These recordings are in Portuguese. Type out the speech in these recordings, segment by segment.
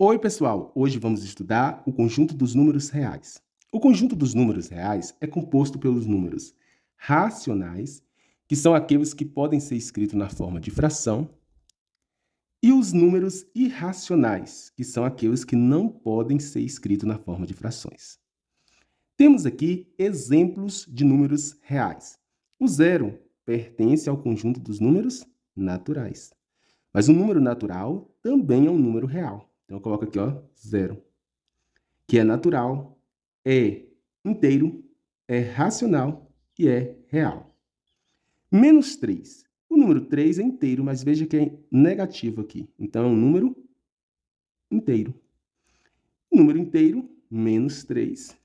Oi, pessoal! Hoje vamos estudar o conjunto dos números reais. O conjunto dos números reais é composto pelos números racionais, que são aqueles que podem ser escritos na forma de fração, e os números irracionais, que são aqueles que não podem ser escritos na forma de frações. Temos aqui exemplos de números reais. O zero pertence ao conjunto dos números naturais. Mas o número natural também é um número real. Então, eu coloco aqui, ó, zero, que é natural, é inteiro, é racional e é real. Menos 3. O número 3 é inteiro, mas veja que é negativo aqui. Então, é um número inteiro. O número inteiro, menos 3,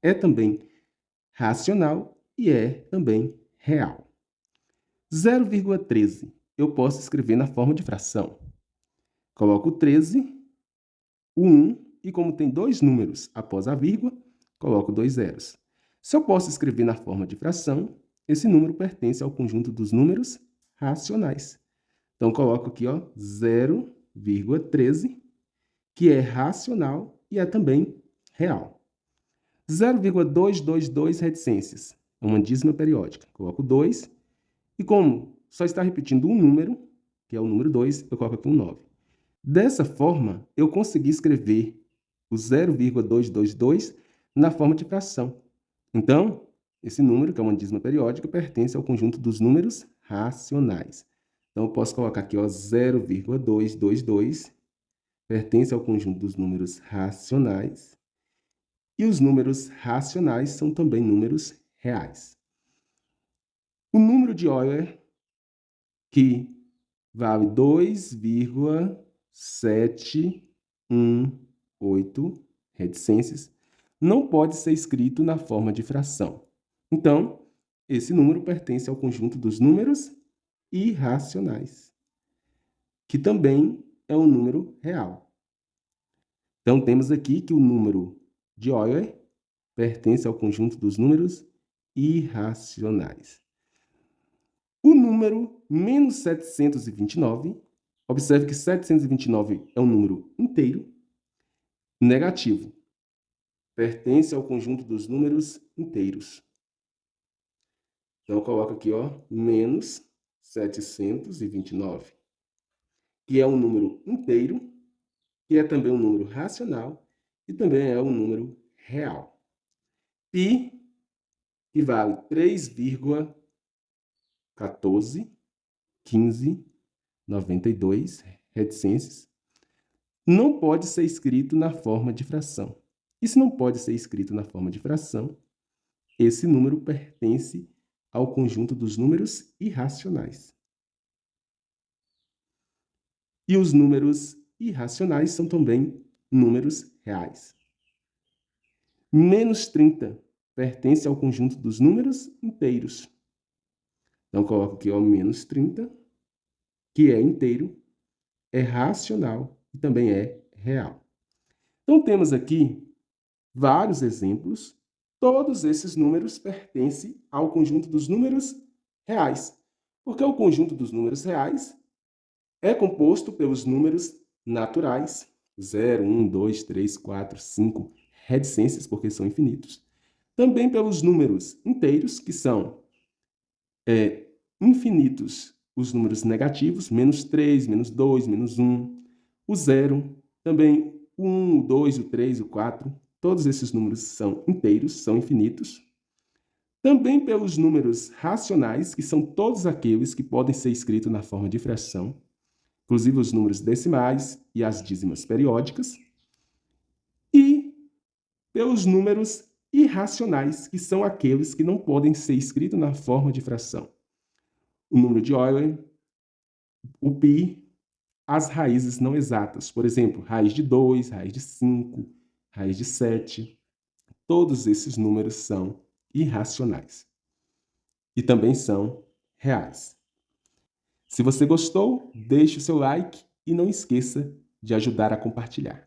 é também racional e é também real. 0,13 eu posso escrever na forma de fração. Coloco 13, o 1, e como tem dois números após a vírgula, coloco 2 zeros. Se eu posso escrever na forma de fração, esse número pertence ao conjunto dos números racionais. Então, coloco aqui, ó, 0,13, que é racional e é também real. 0,222 reticências, é uma dízima periódica. Coloco 2, e como só está repetindo um número, que é o número 2, eu coloco aqui um 9. Dessa forma, eu consegui escrever o 0,222 na forma de fração. Então, esse número, que é uma dízima periódica, pertence ao conjunto dos números racionais. Então, eu posso colocar aqui, ó, 0,222 pertence ao conjunto dos números racionais. E os números racionais são também números reais. O número de Euler, que vale 2,718 reticências, não pode ser escrito na forma de fração. Então, esse número pertence ao conjunto dos números irracionais, que também é um número real. Então, temos aqui que o número de Euler pertence ao conjunto dos números irracionais. O número menos 729, observe que 729 é um número inteiro, negativo. Pertence ao conjunto dos números inteiros. Então, eu coloco aqui, ó, menos 729, que é um número inteiro, que é também um número racional e também é um número real. Pi, que vale 3,141592 reticências, não pode ser escrito na forma de fração. E se não pode ser escrito na forma de fração, esse número pertence ao conjunto dos números irracionais. E os números irracionais são também números reais. Menos 30 pertence ao conjunto dos números inteiros. Então, coloco aqui, ó, menos 30, que é inteiro, é racional e também é real. Então, temos aqui vários exemplos. Todos esses números pertencem ao conjunto dos números reais, porque o conjunto dos números reais é composto pelos números naturais, 0, 1, 2, 3, 4, 5, reticências, porque são infinitos. Também pelos números inteiros, que são infinitos, os números negativos, menos 3, menos 2, menos 1, o 0, também o 1, o 2, o 3, o 4, todos esses números são inteiros, são infinitos. Também pelos números racionais, que são todos aqueles que podem ser escritos na forma de fração, inclusive os números decimais e as dízimas periódicas. E pelos números irracionais, que são aqueles que não podem ser escritos na forma de fração. O número de Euler, o π, as raízes não exatas. Por exemplo, raiz de 2, raiz de 5, raiz de 7. Todos esses números são irracionais. E também são reais. Se você gostou, deixe o seu like e não esqueça de ajudar a compartilhar.